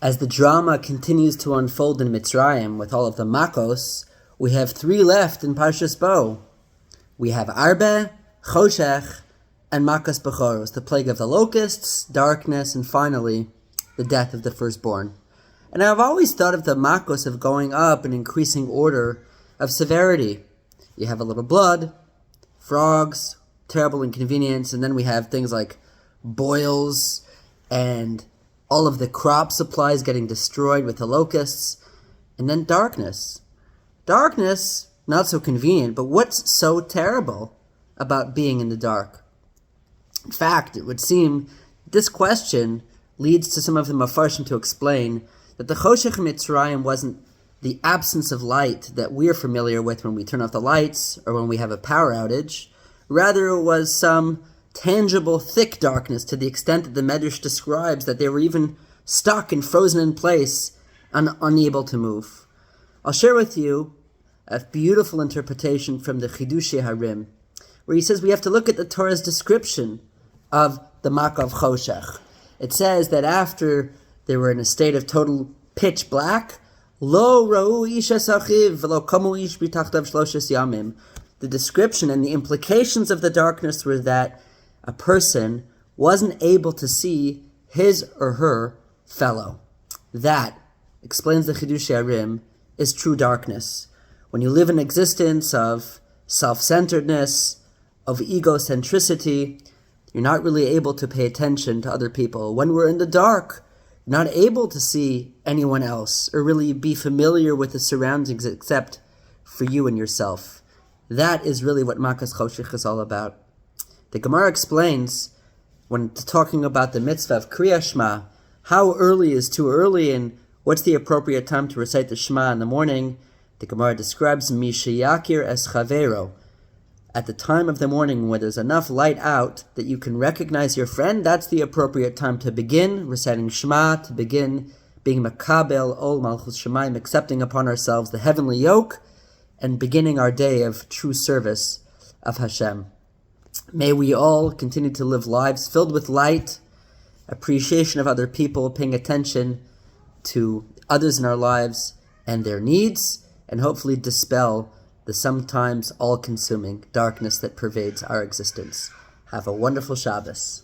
As the drama continues to unfold in Mitzrayim with all of the Makos, we have three left in Parshas Bo. We have Arbe, Choshech, and Makas Bechoros, the plague of the locusts, darkness, and finally, the death of the firstborn. And I've always thought of the Makos of going up in increasing order of severity. You have a little blood, frogs, terrible inconvenience, and then we have things like boils and all of the crop supplies getting destroyed with the locusts, and then darkness. Darkness, not so convenient, but what's so terrible about being in the dark? In fact, it would seem this question leads to some of the Mefarshim to explain that the Choshech Mitzrayim wasn't the absence of light that we're familiar with when we turn off the lights or when we have a power outage. Rather, it was some tangible, thick darkness to the extent that the Medrash describes that they were even stuck and frozen in place and unable to move. I'll share with you a beautiful interpretation from the Chidushei Harim, where he says we have to look at the Torah's description of the Makkah of Choshech. It says that after they were in a state of total pitch black, Lo ra'u ish asachiv v'lo kamu ish b'tachtav shloshes yamim. The description and the implications of the darkness were that a person wasn't able to see his or her fellow. That, explains the Chidushei Harim, is true darkness. When you live an existence of self-centeredness, of egocentricity, you're not really able to pay attention to other people. When we're in the dark, you're not able to see anyone else or really be familiar with the surroundings except for you and yourself. That is really what Makas Choshech is all about. The Gemara explains, when talking about the mitzvah of Kriya Shema, how early is too early and what's the appropriate time to recite the Shema in the morning. The Gemara describes Mi sheyakir es chavero. At the time of the morning when there's enough light out that you can recognize your friend, that's the appropriate time to begin reciting Shema, to begin being Makabel Ol Malchus Shemaim, accepting upon ourselves the heavenly yoke, and beginning our day of true service of Hashem. May we all continue to live lives filled with light, appreciation of other people, paying attention to others in our lives and their needs, and hopefully dispel the sometimes all-consuming darkness that pervades our existence. Have a wonderful Shabbos.